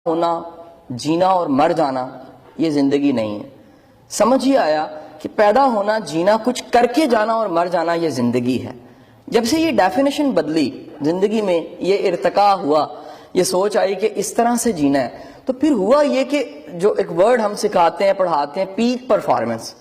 ہونا، جینا اور مر جانا یہ زندگی نہیں ہے. سمجھ ہی آیا کہ پیدا ہونا، جینا، کچھ کر کے جانا اور مر جانا یہ زندگی ہے. جب سے یہ ڈیفینیشن بدلی زندگی میں، یہ ارتقا ہوا، یہ سوچ آئی کہ اس طرح سے جینا ہے، تو پھر ہوا یہ کہ جو ایک ورڈ ہم سکھاتے ہیں، پڑھاتے ہیں، پیک پرفارمنس،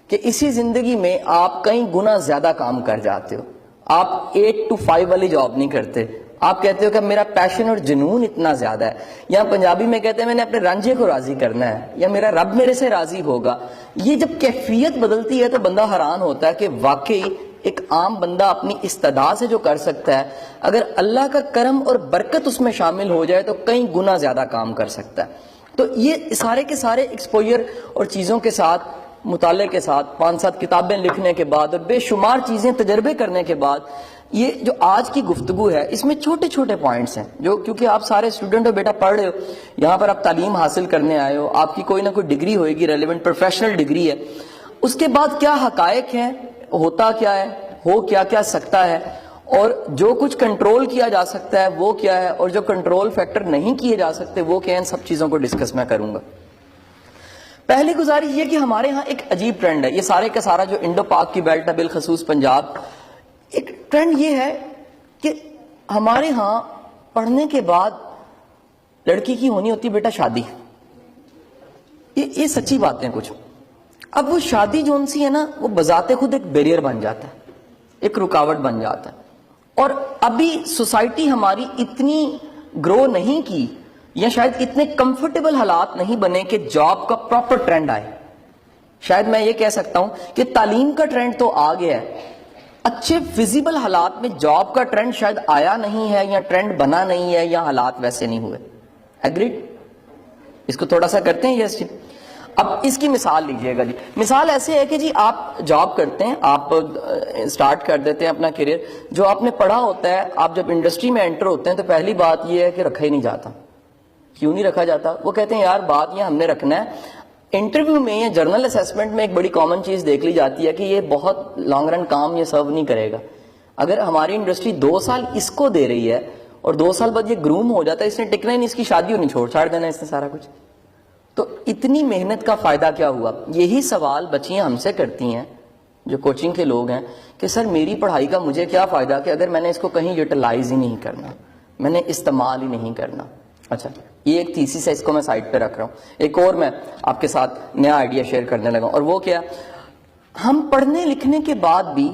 کہ اسی زندگی میں آپ کئی گنا زیادہ کام کر جاتے ہو. آپ 8 to 5 والی جاب نہیں کرتے. آپ کہتے ہو کہ میرا پیشن اور جنون اتنا زیادہ ہے، یا پنجابی میں کہتے ہیں میں نے اپنے رانجھے کو راضی کرنا ہے، یا میرا رب میرے سے راضی ہوگا. یہ جب کیفیت بدلتی ہے تو بندہ حیران ہوتا ہے کہ واقعی ایک عام بندہ اپنی استعداد سے جو کر سکتا ہے، اگر اللہ کا کرم اور برکت اس میں شامل ہو جائے تو کئی گنا زیادہ کام کر سکتا ہے. تو یہ سارے کے سارے ایکسپوجر اور چیزوں کے ساتھ، مطالعے کے ساتھ، 5-7 کتابیں لکھنے کے بعد اور بے شمار چیزیں تجربے کرنے کے بعد، یہ جو آج کی گفتگو ہے اس میں چھوٹے چھوٹے پوائنٹس ہیں جو، کیونکہ آپ سارے اسٹوڈنٹ ہو بیٹا، پڑھ رہے ہو یہاں پر، آپ تعلیم حاصل کرنے آئے ہو، آپ کی کوئی نہ کوئی ڈگری ہوئے گی، ریلیونٹ پروفیشنل ڈگری ہے. اس کے بعد کیا حقائق ہیں، ہوتا کیا ہے، ہو کیا کیا سکتا ہے، اور جو کچھ کنٹرول کیا جا سکتا ہے وہ کیا ہے، اور جو کنٹرول فیکٹر نہیں کیے جا سکتے وہ کیا ہیں، ان سب چیزوں کو ڈسکس میں کروں گا. پہلی گزارش یہ کہ ہمارے ہاں ایک عجیب ٹرینڈ ہے، یہ سارے کا سارا جو انڈو پاک کی بیلٹ ہے، بالخصوص پنجاب، ایک ٹرینڈ یہ ہے کہ ہمارے ہاں پڑھنے کے بعد لڑکی کی ہونی ہوتی بیٹا شادی. یہ سچی باتیں کچھ. اب وہ شادی جو ان سی ہے نا، وہ بذات خود ایک بیریئر بن جاتا ہے، ایک رکاوٹ بن جاتا ہے. اور ابھی سوسائٹی ہماری اتنی گرو نہیں کی، یا شاید اتنے کمفرٹیبل حالات نہیں بنے کہ جاب کا پراپر ٹرینڈ آئے. شاید میں یہ کہہ سکتا ہوں کہ تعلیم کا ٹرینڈ تو آ گیا ہے، اچھے فزیبل حالات میں جاب کا ٹرینڈ شاید آیا نہیں ہے، یا ٹرینڈ بنا نہیں ہے، یا حالات ویسے نہیں ہوئے. ایگریڈ؟ اس کو تھوڑا سا کرتے ہیں یس جی. اب اس کی مثال لیجئے گا جی. مثال ایسے ہے کہ جی آپ جاب کرتے ہیں، آپ سٹارٹ کر دیتے ہیں اپنا کیریئر، جو آپ نے پڑھا ہوتا ہے، آپ جب انڈسٹری میں انٹر ہوتے ہیں تو پہلی بات یہ ہے کہ رکھا ہی نہیں جاتا. کیوں نہیں رکھا جاتا؟ وہ کہتے ہیں یار بات یہ ہم نے رکھنا ہے. انٹرویو میں یا جرنل اسیسمنٹ میں ایک بڑی کامن چیز دیکھ لی جاتی ہے کہ یہ بہت لانگ رن کام یہ سرو نہیں کرے گا. اگر ہماری انڈسٹری 2 سال اس کو دے رہی ہے اور 2 سال بعد یہ گروم ہو جاتا ہے، اس نے ٹکنا ہی نہیں، اس کی شادی ہونی چھاڑ دینا اس نے سارا کچھ، تو اتنی محنت کا فائدہ کیا ہوا؟ یہی سوال بچیاں ہم سے کرتی ہیں جو کوچنگ کے لوگ ہیں کہ سر میری پڑھائی کا مجھے کیا فائدہ کہ اگر میں نے اس کو کہیں یوٹیلائز ہی نہیں کرنا، میں نے استعمال ہی نہیں کرنا. اچھا، یہ ایک تھیسس ہے، اس کو میں سائٹ پہ رکھ رہا ہوں. ایک اور میں آپ کے ساتھ نیا آئیڈیا شیئر کرنے لگا، اور وہ کیا، ہم پڑھنے لکھنے کے بعد بھی،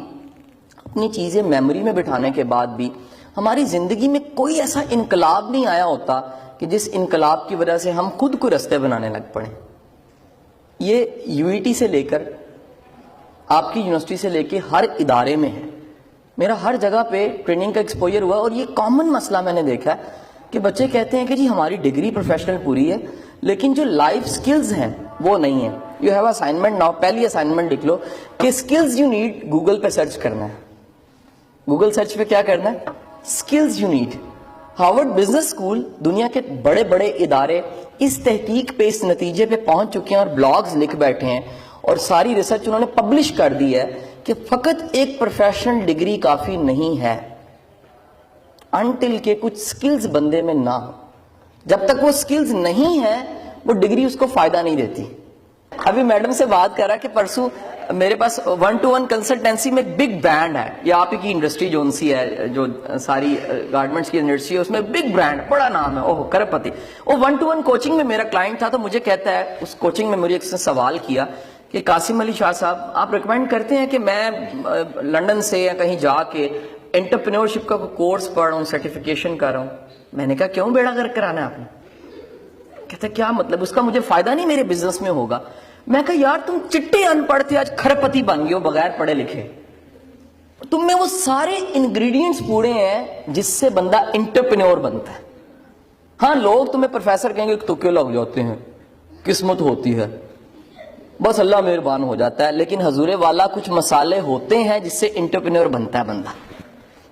اپنی چیزیں میموری میں بٹھانے کے بعد بھی، ہماری زندگی میں کوئی ایسا انقلاب نہیں آیا ہوتا کہ جس انقلاب کی وجہ سے ہم خود کو رستے بنانے لگ پڑیں. یہ یو ای ٹی سے لے کر آپ کی یونیورسٹی سے لے کے ہر ادارے میں ہے. میرا ہر جگہ پہ ٹریننگ کا ایکسپوجر ہوا، اور یہ کامن مسئلہ میں نے دیکھا ہے کہ بچے کہتے ہیں کہ جی ہماری ڈگری پروفیشنل پوری ہے لیکن جو لائف سکلز ہیں وہ نہیں ہیں. یو ہیو اسائنمنٹ ناؤ، پہلی اسائنمنٹ لکھ لو کہ سکلز یو نیڈ گوگل پہ سرچ کرنا ہے. گوگل سرچ پہ کیا کرنا ہے؟ Skills you need. Harvard business school, دنیا کے بڑے بڑے ادارے اس تحقیق پہ، اس نتیجے پہ پہنچ چکے ہیں اور بلاگز لکھ بیٹھے ہیں، اور ساری ریسرچ انہوں نے پبلش کر دی ہے کہ فقط ایک پروفیشنل ڈگری کافی نہیں ہے انٹل کہ کچھ سکلز بندے میں نہ ہو. جب تک وہ سکلز نہیں ہیں وہ ڈگری اس کو فائدہ نہیں دیتی. ابھی میڈم سے بات کر رہا کہ پرسوں میرے پاس 1-to-1 کنسلٹنسی میں ایک بگ برانڈ ہے، یہ آپ کی انڈسٹری جو سی ہے، جو ساری گارمنٹس کی انڈسٹری ہے، اس میں بگ برانڈ، بڑا نام ہے، اوہ کرپ پتی. وہ 1-to-1 کوچنگ میں میرا کلائنٹ تھا، تو مجھے کہتا ہے، اس کوچنگ میں مجھے ایک سے سوال کیا کہ قاسم علی شاہ صاحب، آپ ریکمینڈ کرتے ہیں کہ میں لنڈن سے یا کہیں جا کے انٹرپرینورشپ کا کورس پڑھ رہا ہوں، سرٹیفکیشن کر رہا ہوں. میں نے کہا کیوں بیڑا غرق کرانا ہے آپ نے؟ کہتا ہے کیا مطلب، اس کا مجھے فائدہ نہیں میرے بزنس میں ہوگا. میں کہا یار تم چٹے ان پڑھ تھے، آج کھرپتی بن گئے ہو بغیر پڑھے لکھے. تم میں وہ سارے انگریڈینٹس پورے ہیں جس سے بندہ انٹرپرینور بنتا ہے. ہاں لوگ تمہیں پروفیسر کہیں گے تکے لگ جاتے ہیں، قسمت ہوتی ہے، بس اللہ مہربان ہو جاتا ہے، لیکن حضور والا کچھ مسالے ہوتے ہیں جس سے انٹرپرینور بنتا ہے بندہ.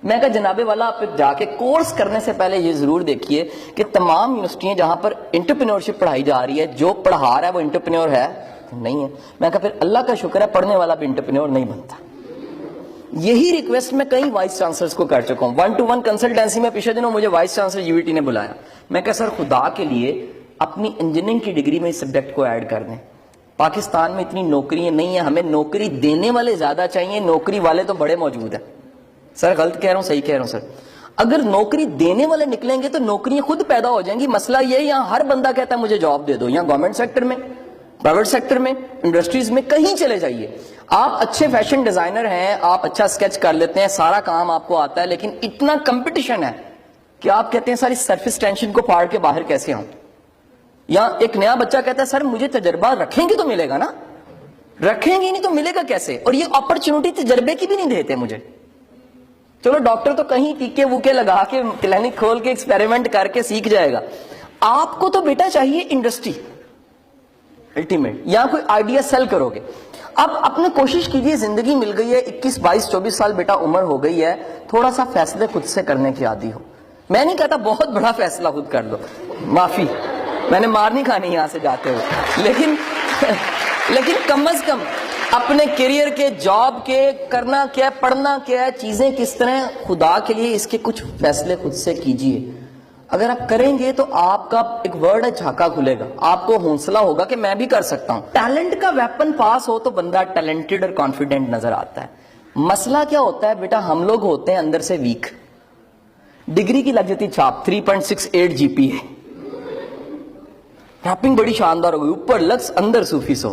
میں کہا جناب والا آپ جا کے کورس کرنے سے پہلے یہ ضرور دیکھیے کہ تمام یونیورسٹیاں جہاں پر انٹرپرینورشپ پڑھائی جا رہی ہے، جو پڑھا رہا ہے وہ انٹرپرینور ہے نہیں ہے. میں کہا پھر اللہ کا شکر ہے پڑھنے والا بھی انٹرپرینور نہیں بنتا. یہی ریکویسٹ میں کئی وائس چانسلرز کو کر چکا ہوں. 1-to-1 کنسلٹنسی میں پچھلے دنوں مجھے vice chancellor U E T نے بلایا. میں کہا سر خدا کے لیے اپنی انجینئرنگ کی ڈگری میں اس سبجیکٹ کو ایڈ کر دیں. پاکستان میں اتنی نوکریاں نہیں ہیں, ہمیں نوکری دینے والے زیادہ چاہیے, نوکری والے تو بڑے موجود ہیں. سر غلط کہہ رہا ہوں صحیح کہہ رہا ہوں سر؟ اگر نوکری دینے والے نکلیں گے تو نوکریاں خود پیدا ہو جائیں گی. مسئلہ یہ ہے یہاں ہر بندہ کہتا ہے مجھے جاب دے دو, یہاں گورنمنٹ سیکٹر میں, پرائیویٹ سیکٹر میں, انڈسٹریز میں, کہیں چلے جائیے. آپ اچھے فیشن ڈیزائنر ہیں, آپ اچھا اسکیچ کر لیتے ہیں, سارا کام آپ کو آتا ہے, لیکن اتنا کمپٹیشن ہے کہ آپ کہتے ہیں ساری سرفیس ٹینشن کو پھاڑ کے باہر کیسے آؤں. یا ایک نیا بچہ کہتا ہے سر مجھے تجربہ رکھیں گے تو ملے گا نا, رکھیں گے نہیں تو ملے گا کیسے؟ اور یہ اپرچونٹی تجربے کی بھی نہیں دیتے مجھے. چلو ڈاکٹر تو کہیں ٹیکے ووکے لگا کے کلینک کھول کے ایکسپیریمنٹ کر کے سیکھ جائے گا, آپ کو تو بیٹا چاہیے انڈسٹری الٹیمیٹ, یا کوئی آئیڈیا سیل کرو گے. اب اپنے کوشش کیجئے, زندگی مل گئی ہے, 21 22 24 سال بیٹا عمر ہو گئی ہے, تھوڑا سا فیصلے خود سے کرنے کی عادی ہو. میں نہیں کہتا بہت بڑا فیصلہ خود کر لو, معافی, میں نے مار نہیں کھانی یہاں سے جاتے ہوئے, لیکن کم از کم اپنے کیریئر کے, جاب کے, کرنا کیا ہے, پڑھنا کیا ہے, چیزیں کس طرح, خدا کے لیے اس کے کچھ فیصلے خود سے کیجئے. اگر آپ کریں گے تو آپ کا ایک ورڈ ہے جھاکا کھلے گا, آپ کو حوصلہ ہوگا کہ میں بھی کر سکتا ہوں. ٹیلنٹ کا ویپن پاس ہو تو بندہ ٹیلنٹڈ اور کانفیڈنٹ نظر آتا ہے. مسئلہ کیا ہوتا ہے بیٹا, ہم لوگ ہوتے ہیں اندر سے ویک. ڈگری کی لگ جاتی چھاپ 3.68 جی پی ہے, ریپنگ بڑی شاندار ہو گئی, اوپر لکس اندر صوفی سو.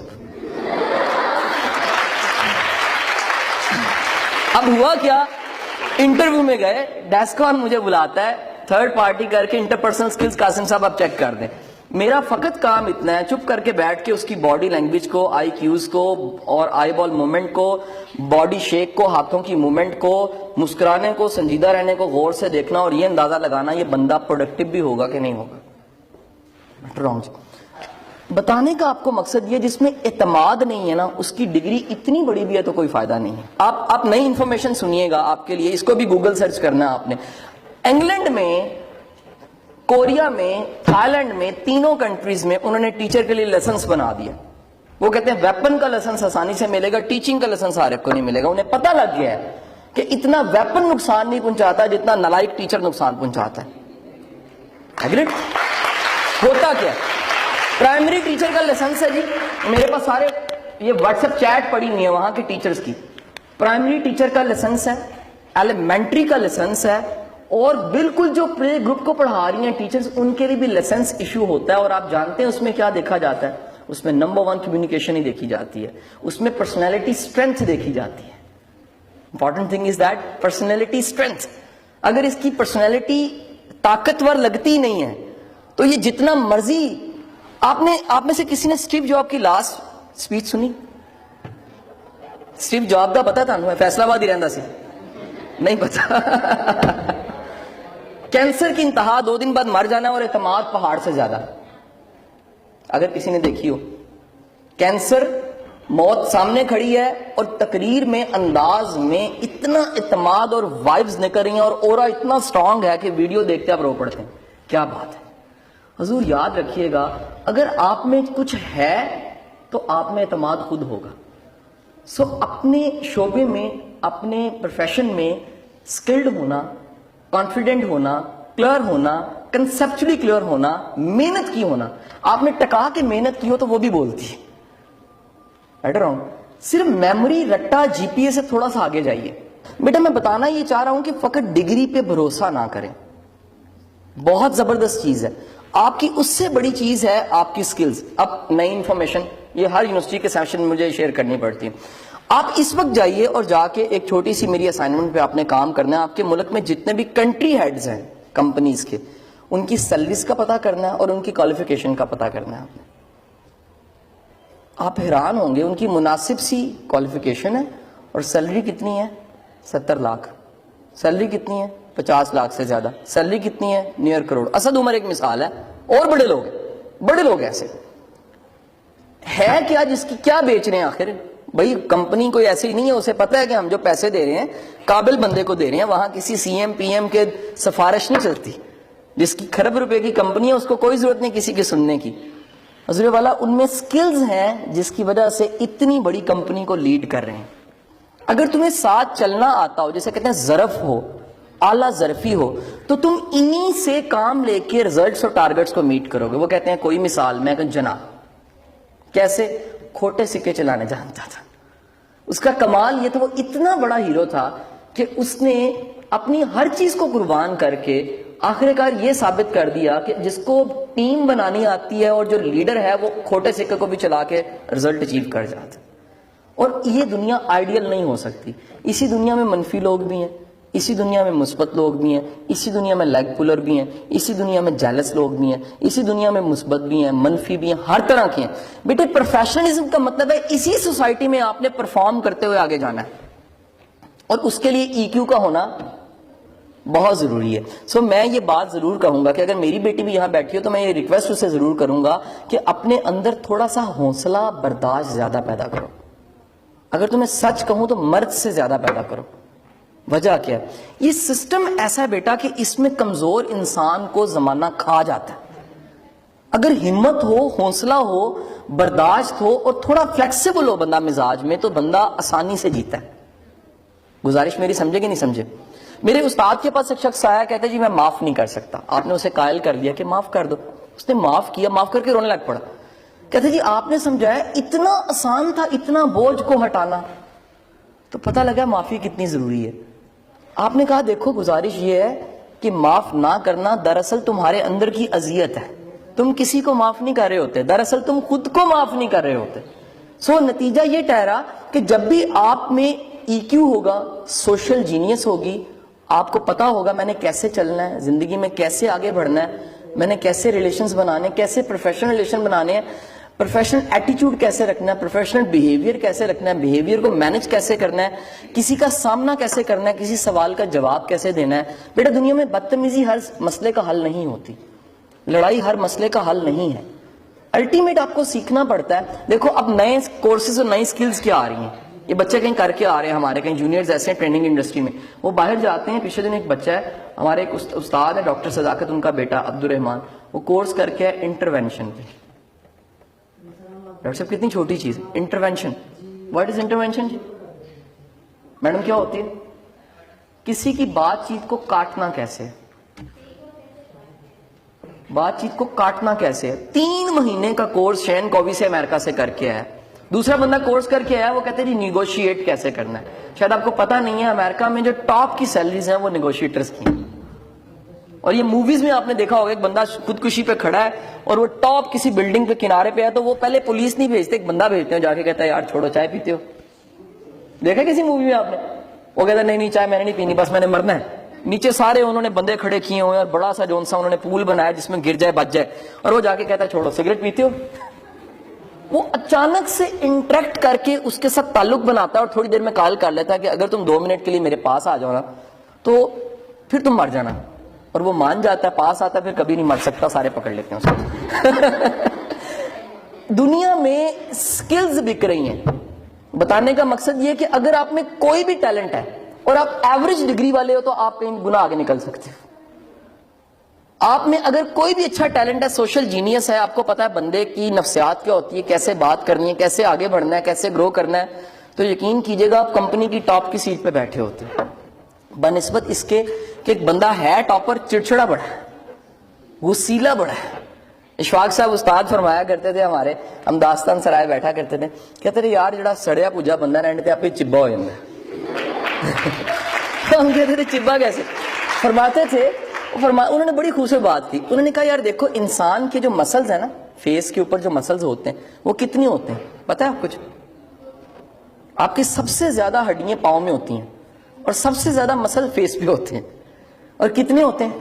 اب ہوا کیا, انٹرویو میں گئے, ڈیسکان مجھے بلاتا ہے, تھرڈ پارٹی کر کے انٹرپرسنل سکلز قاسم صاحب آپ چیک کر دیں. میرا فقط کام اتنا ہے چپ کر کے بیٹھ کے اس کی باڈی لینگویج کو, آئی کیوز کو, اور آئی بال موومنٹ کو, باڈی شیک کو, ہاتھوں کی موومنٹ کو, مسکرانے کو, سنجیدہ رہنے کو غور سے دیکھنا, اور یہ اندازہ لگانا یہ بندہ پروڈکٹیو بھی ہوگا کہ نہیں ہوگا. رانگ. بتانے کا آپ کو مقصد یہ, جس میں اعتماد نہیں ہے نا, اس کی ڈگری اتنی بڑی بھی ہے تو کوئی فائدہ نہیں ہے. آپ نئی انفارمیشن سنیے گا آپ کے لیے, اس کو بھی گوگل سرچ کرنا ہے آپ نے. انگلینڈ میں, کوریا میں, تھائی لینڈ میں, تینوں کنٹریز میں انہوں نے ٹیچر کے لیے لیسنس بنا دیا. وہ کہتے ہیں ویپن کا لیسنس آسانی سے ملے گا, ٹیچنگ کا لیسنس ہر ایک کو نہیں ملے گا. انہیں پتہ لگ گیا ہے کہ اتنا ویپن نقصان نہیں پہنچاتا جتنا نالائق ٹیچر نقصان پہنچاتا ہے. ایگریڈ؟ ہوتا کیا ہے, پرائمری ٹیچر کا لیسنس ہے جی, میرے پاس سارے یہ واٹس ایپ چیٹ پڑی ہوئی ہے وہاں کے ٹیچرز کی. پرائمری ٹیچر کا لیسنس ہے, ایلیمنٹری کا لیسنس ہے, اور بالکل جو پلے گروپ کو پڑھا رہی ہیں ٹیچرز ان کے لیے بھی لیسنس ایشو ہوتا ہے. اور آپ جانتے ہیں اس میں کیا دیکھا جاتا ہے, اس میں نمبر 1 کمیونیکیشن ہی دیکھی جاتی ہے, اس میں پرسنالٹی اسٹرینتھ دیکھی جاتی ہے. Important thing is that personality strength. اگر اس کی پرسنالٹی طاقتور لگتی نہیں ہے تو یہ جتنا مرضی, آپ میں سے کسی نے اسٹیو جاب کی لاسٹ اسپیچ سنی؟ اسٹیو جاب کا پتا تھا, فیصلہ آباد ہی رہندا سی, نہیں پتا. کینسر کی انتہا 2 دن بعد مر جانا, اور اعتماد پہاڑ سے زیادہ. اگر کسی نے دیکھی ہو, کینسر موت سامنے کھڑی ہے اور تقریر میں انداز میں اتنا اعتماد اور وائبز نکل رہی ہیں, اور اورا اتنا سٹرونگ ہے کہ ویڈیو دیکھتے آپ رو پڑتے ہیں. کیا بات ہے. حضور یاد رکھیے گا, اگر آپ میں کچھ ہے تو آپ میں اعتماد خود ہوگا. سو اپنے شعبے میں, اپنے پروفیشن میں سکلڈ ہونا, کانفیڈنٹ ہونا, کلیئر ہونا, کنسپچولی کلیئر ہونا, محنت کی ہونا. آپ نے ٹکا کے محنت کی ہو تو وہ بھی بولتی ہے. صرف میموری رٹا جی پی اے سے تھوڑا سا آگے جائیے. بیٹا میں بتانا یہ چاہ رہا ہوں کہ فقط ڈگری پہ بھروسہ نہ کریں, بہت زبردست چیز ہے. آپ کی اس سے بڑی چیز ہے آپ کی سکلز. اب نئی انفارمیشن یہ ہر یونیورسٹی کے سیشن مجھے شیئر کرنی پڑتی ہے. آپ اس وقت جائیے اور جا کے ایک چھوٹی سی میری اسائنمنٹ پہ آپ نے کام کرنا ہے. آپ کے ملک میں جتنے بھی کنٹری ہیڈز ہیں کمپنیز کے, ان کی سیلریز کا پتہ کرنا ہے اور ان کی کوالیفیکیشن کا پتہ کرنا ہے. آپ حیران ہوں گے, ان کی مناسب سی کوالیفیکیشن ہے اور سیلری کتنی ہے, 70 لاکھ. سیلری کتنی ہے, 50 لاکھ سے زیادہ. سیلری کتنی ہے, نیئر کروڑ. اسد عمر ایک مثال ہے, اور بڑے لوگ ایسے ہے کیا, جس کی کیا بیچ رہے ہیں آخر. بھائی کمپنی کوئی ایسی ہی نہیں ہے, اسے پتہ ہے کہ ہم جو پیسے دے رہے ہیں قابل بندے کو دے رہے ہیں. وہاں کسی سی ایم پی ایم کے سفارش نہیں چلتی. جس کی کھرب روپے کی کمپنی ہے اس کو کوئی ضرورت نہیں کسی کے سننے کی. حضور والا ان میں سکلز ہیں جس کی وجہ سے اتنی بڑی کمپنی کو لیڈ کر رہے ہیں. اگر تمہیں ساتھ چلنا آتا ہو, جیسے کہتے ہیں ظرف ہو, اعلیٰ ظرفی ہو تو تم انہی سے کام لے کے ریزلٹس اور ٹارگٹس کو میٹ کرو گے. وہ کہتے ہیں کوئی مثال, میں کہوں جناب کیسے, کھوٹے سکے چلانے جانتا تھا. اس کا کمال یہ تھا, وہ اتنا بڑا ہیرو تھا کہ اس نے اپنی ہر چیز کو قربان کر کے آخر کار یہ ثابت کر دیا کہ جس کو ٹیم بنانی آتی ہے اور جو لیڈر ہے وہ کھوٹے سکے کو بھی چلا کے رزلٹ اچیو کر جاتا. اور یہ دنیا آئیڈیل نہیں ہو سکتی. اسی دنیا میں منفی لوگ بھی ہیں, اسی دنیا میں مثبت لوگ بھی ہیں, اسی دنیا میں لیگ پولر بھی ہیں, اسی دنیا میں جیلس لوگ بھی ہیں, اسی دنیا میں مثبت بھی ہیں, منفی بھی ہیں, ہر طرح کے ہیں. بیٹے پروفیشنلزم کا مطلب ہے اسی سوسائٹی میں آپ نے پرفارم کرتے ہوئے آگے جانا ہے, اور اس کے لیے ای کیو کا ہونا بہت ضروری ہے. سو میں یہ بات ضرور کہوں گا کہ اگر میری بیٹی بھی یہاں بیٹھی ہو تو میں یہ ریکویسٹ اسے ضرور کروں گا کہ اپنے اندر تھوڑا سا حوصلہ برداشت زیادہ پیدا کرو. اگر تمہیں سچ کہوں تو مرد سے زیادہ پیدا کرو. وجہ کیا ہے؟ یہ سسٹم ایسا ہے بیٹا کہ اس میں کمزور انسان کو زمانہ کھا جاتا ہے. اگر ہمت ہو, حوصلہ ہو, برداشت ہو اور تھوڑا فلیکسیبل ہو بندہ مزاج میں, تو بندہ آسانی سے جیتا ہے. گزارش میری سمجھے کہ نہیں سمجھے؟ میرے استاد کے پاس ایک شخص آیا, کہتا جی میں معاف نہیں کر سکتا. آپ نے اسے قائل کر دیا کہ معاف کر دو. اس نے معاف کیا, معاف کر کے رونے لگ پڑا. کہتے جی آپ نے سمجھایا اتنا آسان تھا اتنا بوجھ کو ہٹانا. تو پتہ لگا معافی کتنی ضروری ہے. آپ نے کہا دیکھو گزارش یہ ہے کہ معاف نہ کرنا دراصل تمہارے اندر کی اذیت ہے. تم کسی کو معاف نہیں کر رہے ہوتے, دراصل تم خود کو معاف نہیں کر رہے ہوتے. سو نتیجہ یہ ٹھہرا کہ جب بھی آپ میں ای کیو ہوگا, سوشل جینیس ہوگی, آپ کو پتا ہوگا میں نے کیسے چلنا ہے زندگی میں, کیسے آگے بڑھنا ہے, میں نے کیسے ریلیشنز بنانے, کیسے پروفیشنل ریلیشن بنانے ہیں, پروفیشنل ایٹیٹیوڈ کیسے رکھنا ہے, پروفیشنل بیہیویئر کیسے رکھنا ہے, بیہیویئر کو مینج کیسے کرنا ہے, کسی کا سامنا کیسے کرنا ہے, کسی سوال کا جواب کیسے دینا ہے. بیٹا دنیا میں بدتمیزی ہر مسئلے کا حل نہیں ہوتی, لڑائی ہر مسئلے کا حل نہیں ہے. الٹیمیٹ آپ کو سیکھنا پڑتا ہے. دیکھو اب نئے کورسز اور نئی سکلز کیا آ رہی ہیں, یہ بچے کہیں کر کے آ رہے ہیں, ہمارے کہیں جونیئرز ایسے ہیں ٹریننگ انڈسٹری میں, وہ باہر جاتے ہیں. پچھلے دن ایک بچہ ہے ہمارے, ایک استاد ہے ڈاکٹر صداقت, ان کا بیٹا عبد الرحمان, وہ کورس کر کے انٹروینشن پہ. ڈاکٹر صاحب کتنی چھوٹی چیز ہے انٹروینشن. واٹ از انٹروینشن جی؟ میڈم کیا ہوتی ہے؟ کسی کی بات چیت کو کاٹنا کیسے, بات چیت کو کاٹنا کیسے. 3 مہینے کا کورس شین کووی سے امریکہ سے کر کے آیا. دوسرا بندہ کورس کر کے آیا, وہ کہتے ہیں جی نیگوشیٹ کیسے کرنا ہے. شاید آپ کو پتا نہیں ہے امریکہ میں جو ٹاپ کی سیلریز ہیں وہ نیگوشیٹرز کی ہیں. اور یہ موویز میں آپ نے دیکھا ہوگا ایک بندہ خودکشی پہ کھڑا ہے اور وہ ٹاپ کسی بلڈنگ پہ کنارے پہ ہے, تو وہ پہلے پولیس نہیں بھیجتے, ایک بندہ بھیجتے ہیں, جا کے کہتا ہے یار چھوڑو چائے پیتے ہو. دیکھا کسی مووی میں آپ نے؟ وہ کہتا ہے نہیں چائے میں نے نہیں پینی, بس میں نے مرنا ہے. نیچے سارے انہوں نے بندے کھڑے کیے ہوئے اور بڑا سا جون سا انہوں نے پول بنایا جس میں گر جائے بچ جائے, اور وہ جا کے کہتا ہے چھوڑو سگریٹ پیتے ہو. وہ اچانک سے انٹریکٹ کر کے اس کے ساتھ تعلق بناتا ہے اور تھوڑی دیر میں کال کر لیتا ہے کہ اگر تم 2 منٹ کے لیے میرے پاس آ جاؤ نا تو پھر تم مر جانا. اور وہ مان جاتا ہے, پاس آتا ہے, پھر کبھی نہیں مر سکتا, سارے پکڑ لیتے ہیں اس کو. دنیا میں سکلز بک رہی ہیں. بتانے کا مقصد یہ کہ اگر آپ میں کوئی بھی ٹیلنٹ ہے اور آپ ایوریج ڈگری والے ہو تو آپ کہیں گنا آگے نکل سکتے ہو. آپ میں اگر کوئی بھی اچھا ٹیلنٹ ہے, سوشل جینیس ہے, آپ کو پتا ہے بندے کی نفسیات کیا ہوتی ہے, کیسے بات کرنی ہے, کیسے آگے بڑھنا ہے, کیسے گرو کرنا ہے, تو یقین کیجئے گا آپ کمپنی کی ٹاپ کی سیٹ پہ بیٹھے ہوتے ہیں. بنسبت اس کے کہ ایک بندہ ہے ٹاپر, چڑچڑا بڑا ہے, غصیلا بڑا ہے. اشفاق صاحب استاد فرمایا کرتے تھے ہمارے, ہم داستان سرائے بیٹھا کرتے تھے, کہتے تھے یار جڑا سڑیا پوجا بندہ رہنے تھے آپ چبا ہو جاتا ہے. ہم کہتے تھے چبا کیسے؟ فرماتے تھے, انہوں نے بڑی خوبصورت بات کی. انہوں نے کہا یار دیکھو انسان کے جو مسلز ہیں نا, فیس کے اوپر جو مسلز ہوتے ہیں وہ کتنی ہوتے ہیں پتہ ہے آپ کچھ؟ آپ کی سب سے زیادہ ہڈیاں پاؤں میں ہوتی ہیں اور سب سے زیادہ مسل فیس پہ ہوتے ہیں. اور کتنے ہوتے ہیں؟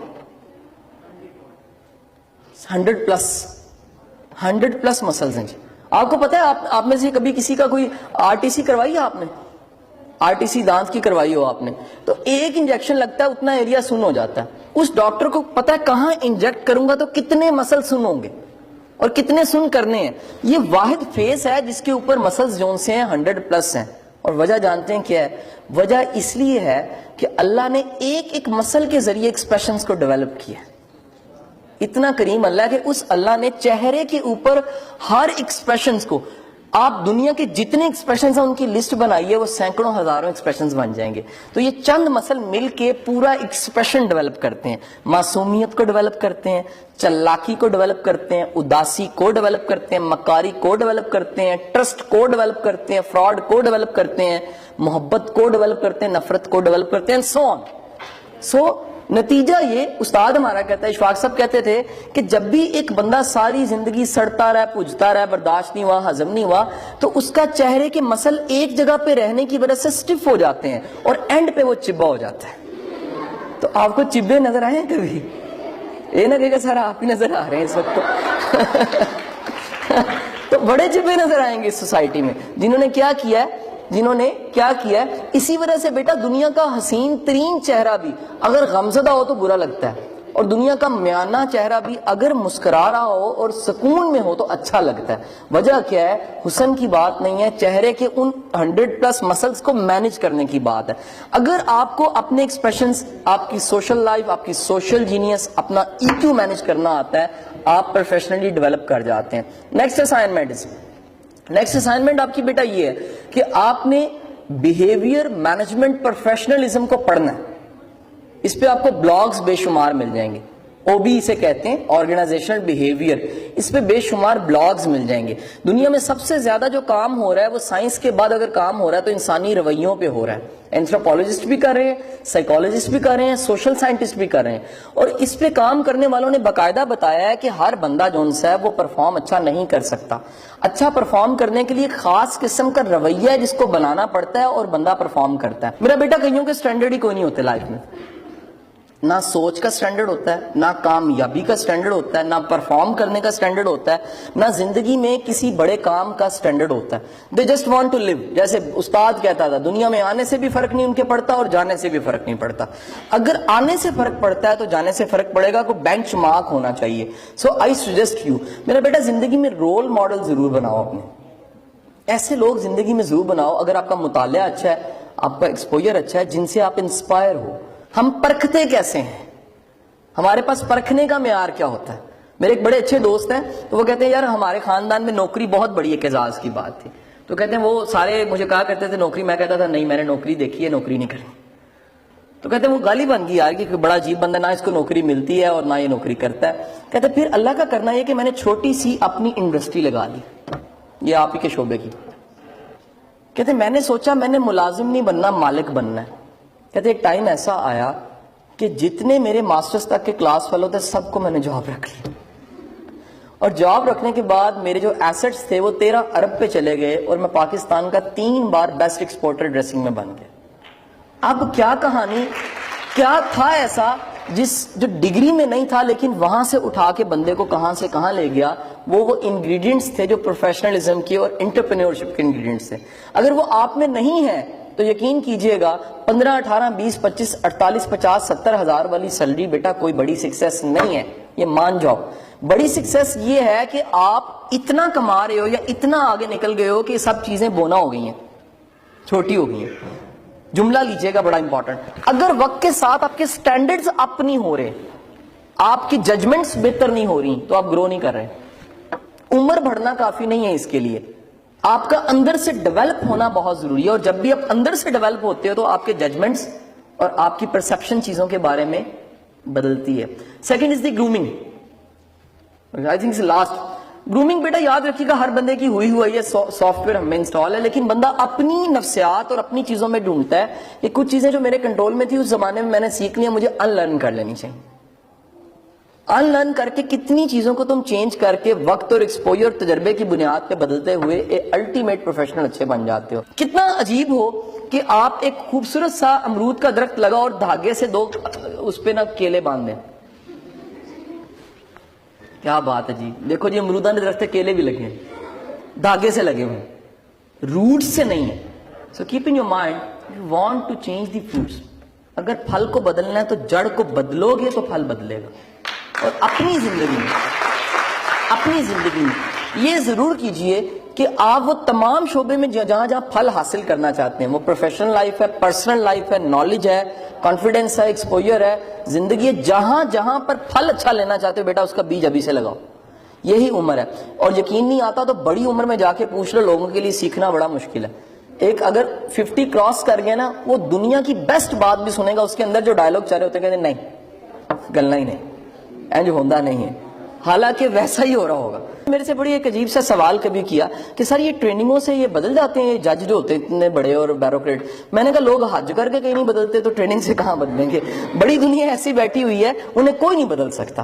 100+ مسلز ہیں جی. آپ کو پتہ ہے آپ میں سے کبھی کسی کا کوئی RTC کروائی ہے آپ نے؟ RTC دانت کی کروائی ہو آپ نے, تو ایک انجیکشن لگتا ہے اتنا ایریا سن ہو جاتا ہے. اس ڈاکٹر کو پتا ہے کہاں انجیکٹ کروں گا تو کتنے مسل سن ہوں گے اور کتنے سن کرنے ہیں. یہ واحد فیس ہے جس کے اوپر مسلز جون سے ہیں 100+ ہیں. اور وجہ جانتے ہیں کیا ہے؟ وجہ اس لیے ہے کہ اللہ نے ایک مسل کے ذریعے ایکسپریشنز کو ڈیولپ کیا. اتنا کریم اللہ کہ اس اللہ نے چہرے کے اوپر ہر ایکسپریشنز کو آپ دنیا کے جتنے ایکسپریشنز ہیں ان کی لسٹ بنائیے، وہ سینکڑوں ہزاروں ایکسپریشنز بن جائیں گے. تو یہ چند مسل مل کے پورا ایکسپریشن ڈیولپ کرتے ہیں. معصومیت کو ڈیولپ کرتے ہیں، چلاکی کو ڈیولپ کرتے ہیں، اداسی کو ڈیولپ کرتے ہیں، مکاری کو ڈیولپ کرتے ہیں، ٹرسٹ کو ڈیولپ کرتے ہیں، فراڈ کو ڈیولپ کرتے ہیں، محبت کو ڈیولپ کرتے ہیں، نفرت کو ڈیولپ کرتے ہیں، سو آن. سو نتیجہ یہ، استاد ہمارا کہتا ہے، اشفاق صاحب کہتے تھے کہ جب بھی ایک بندہ ساری زندگی سڑتا رہا، پوجتا رہا، برداشت نہیں ہوا، ہضم نہیں ہوا، تو اس کا چہرے کے مسل ایک جگہ پہ رہنے کی وجہ سے سٹف ہو جاتے ہیں اور اینڈ پہ وہ چبا ہو جاتا ہے. تو آپ کو چبے نظر آئے ہیں کبھی؟ یہ نہ کہ سر آپ ہی نظر آ رہے ہیں اس وقت تو بڑے چبے نظر آئیں گے اس سوسائٹی میں، جنہوں نے کیا کیا ہے. اسی وجہ سے بیٹا دنیا کا حسین ترین چہرہ بھی اگر غمزدہ ہو تو برا لگتا ہے، اور دنیا کا میانہ چہرہ بھی اگر مسکرا رہا ہو اور سکون میں ہو تو اچھا لگتا ہے. وجہ کیا ہے؟ حسن کی بات نہیں ہے، چہرے کے ان 100+ مسلز کو مینج کرنے کی بات ہے. اگر آپ کو اپنے ایکسپریشنز، آپ کی سوشل لائف، آپ کی سوشل جینیس، اپنا EQ مینج کرنا آتا ہے، آپ پروفیشنلی ڈیولپ کر جاتے ہیں. نیکسٹ اسائنمنٹ آپ کی بیٹا یہ ہے کہ آپ نے بیہیویئر مینجمنٹ پروفیشنلزم کو پڑھنا ہے. اس پہ آپ کو بلاگز بے شمار مل جائیں گے. OB اسے کہتے ہیں، آرگنائزیشنل بیہیویئر. اس پہ بے شمار بلاگز مل جائیں گے. دنیا میں سب سے زیادہ جو کام ہو رہا ہے وہ سائنس کے بعد اگر کام ہو رہا ہے تو انسانی رویوں پہ ہو رہا ہے. اینتھروپولوجسٹ بھی کر رہے ہیں، سائیکالوجسٹ بھی کر رہے ہیں، سوشل سائنٹسٹ بھی کر رہے ہیں. اور اس پہ کام کرنے والوں نے باقاعدہ بتایا ہے کہ ہر بندہ جو ہے وہ پرفارم اچھا نہیں کر سکتا. اچھا پرفارم کرنے کے لیے خاص قسم کا رویہ ہے جس کو بنانا پڑتا ہے اور بندہ پرفارم کرتا ہے. میرا بیٹا کئیوں کے سٹینڈرڈ ہی کوئی نہیں ہوتے لائف میں. نہ سوچ کا سٹینڈرڈ ہوتا ہے، نہ کامیابی کا سٹینڈرڈ ہوتا ہے، نہ پرفارم کرنے کا سٹینڈرڈ ہوتا ہے، نہ زندگی میں کسی بڑے کام کا سٹینڈرڈ ہوتا ہے. دے جسٹ وانٹ ٹو لیو. جیسے استاد کہتا تھا، دنیا میں آنے سے بھی فرق نہیں ان کے پڑتا اور جانے سے بھی فرق نہیں پڑتا. اگر آنے سے فرق پڑتا ہے تو جانے سے فرق پڑے گا. کوئی بینچ مارک ہونا چاہیے. سو آئی سجیسٹ یو، میرا بیٹا زندگی میں رول ماڈل ضرور بناؤ. اپنے ایسے لوگ زندگی میں ضرور بناؤ. اگر آپ کا مطالعہ اچھا ہے، آپ کا ایکسپوجر اچھا ہے، جن سے آپ انسپائر ہو. ہم پرکھتے کیسے ہیں؟ ہمارے پاس پرکھنے کا معیار کیا ہوتا ہے؟ میرے ایک بڑے اچھے دوست ہیں، تو وہ کہتے ہیں یار ہمارے خاندان میں نوکری بہت بڑی ایک اعزاز کی بات تھی. تو کہتے ہیں وہ سارے مجھے کہا کرتے تھے نوکری، میں کہتا تھا نہیں میں نے نوکری دیکھی ہے، نوکری نہیں کرنی. تو کہتے ہیں وہ گالی بن گئی یار کہ بڑا عجیب بندہ، نہ اس کو نوکری ملتی ہے اور نہ یہ نوکری کرتا ہے. کہتے ہیں پھر اللہ کا کرنا یہ کہ میں نے چھوٹی سی اپنی انڈسٹری لگا لی، یہ آپ ہی کے شعبے کی. کہتے ہیں میں نے سوچا میں نے ملازم نہیں بننا، مالک بننا ہے. کہتے ایک ٹائم ایسا آیا کہ جتنے میرے ماسٹرز تک کے کلاس فیلو تھے سب کو میں نے جاب رکھ لی، اور جاب رکھنے کے بعد میرے جو ایسٹس تھے وہ 13 ارب پہ چلے گئے، اور میں پاکستان کا 3 بار بیسٹ ایکسپورٹر ڈریسنگ میں بن گیا. اب کیا کہانی، کیا تھا ایسا جو ڈگری میں نہیں تھا لیکن وہاں سے اٹھا کے بندے کو کہاں سے کہاں لے گیا؟ وہ انگریڈینٹس تھے جو پروفیشنلزم کے اور انٹرپرینیورشپ کے انگریڈینٹس تھے. اگر وہ آپ میں نہیں ہے تو یقین کیجئے گا 15, 18, 20, 25, 48, 50, 70 ہزار والی سیلری بیٹا کوئی بڑی سکسیس نہیں ہے. یہ مان جاؤ. بڑی سکسیس یہ ہے کہ آپ اتنا کما رہے ہو یا اتنا آگے نکل گئے ہو کہ سب چیزیں بونا ہو گئی ہیں، چھوٹی ہو گئی ہیں. جملہ لیجئے گا بڑا امپورٹنٹ. اگر وقت کے ساتھ آپ کے سٹینڈرڈز اپ نہیں ہو رہے، آپ کی ججمنٹس بہتر نہیں ہو رہی، تو آپ گرو نہیں کر رہے. عمر بڑھنا کافی نہیں ہے اس کے لیے، آپ کا اندر سے ڈیولپ ہونا بہت ضروری ہے. اور جب بھی آپ اندر سے ڈیولپ ہوتے ہو تو آپ کے ججمنٹس اور آپ کی پرسپشن چیزوں کے بارے میں بدلتی ہے. Second is the grooming. I think last grooming بیٹا یاد رکھیے گا، ہر بندے کی ہوئی یہ سافٹ ویئر ہم میں انسٹال ہے، لیکن بندہ اپنی نفسیات اور اپنی چیزوں میں ڈھونڈتا ہے. یہ کچھ چیزیں جو میرے کنٹرول میں تھی اس زمانے میں نے سیکھ لیا، مجھے ان لرن کر لینی چاہیے. ان لرن کر کے کتنی چیزوں کو تم چینج کر کے وقت اور ایکسپوجر اور تجربے کی بنیاد پہ بدلتے ہوئے ایک الٹیمیٹ پروفیشنل اچھے بن جاتے ہو. کتنا عجیب ہو کہ آپ ایک خوبصورت سا امرود کا درخت لگا اور دھاگے سے 2 اس پہ نہ کیلے باندھ دیں. کیا بات ہے جی. دیکھو جی امرودہ نے درخت کیلے بھی لگے ہیں، دھاگے سے لگے ہوئے، روٹ سے نہیں ہے. So keep in your mind you want to change the fruits. اگر پھل کو بدلنا ہے تو جڑ کو بدلو گے تو پھل بدلے گا. اور اپنی زندگی میں یہ ضرور کیجئے کہ آپ وہ تمام شعبے میں جہاں جہاں پھل حاصل کرنا چاہتے ہیں، وہ پروفیشنل لائف ہے، پرسنل لائف ہے، نالج ہے، کانفیڈنس ہے، ایکسپوجر ہے، زندگی ہے، جہاں جہاں پر پھل اچھا لینا چاہتے ہو بیٹا اس کا بیج ابھی سے لگاؤ. یہی عمر ہے. اور یقین نہیں آتا تو بڑی عمر میں جا کے پوچھ لو, لوگوں کے لیے سیکھنا بڑا مشکل ہے. ایک اگر 50 کراس کر گئے نا, وہ دنیا کی بیسٹ بات بھی سنے گا, اس کے اندر جو ڈائلوگ چل رہے ہوتے ہیں کہتے ہیں نہیں گلنا ہی نہیں, اینج ہوندہ نہیں ہے, حالانکہ ویسا ہی ہو رہا ہوگا. میرے سے بڑی ایک عجیب سا سوال کبھی کیا کہ سر یہ ٹریننگوں سے یہ بدل جاتے ہیں جج جو ہوتے ہیں اتنے بڑے اور بیوروکریٹ. میں نے کہا لوگ حج کر کے کہیں نہیں بدلتے تو ٹریننگ سے کہاں بدلیں گے؟ بڑی دنیا ایسی بیٹھی ہوئی ہے, انہیں کوئی نہیں بدل سکتا.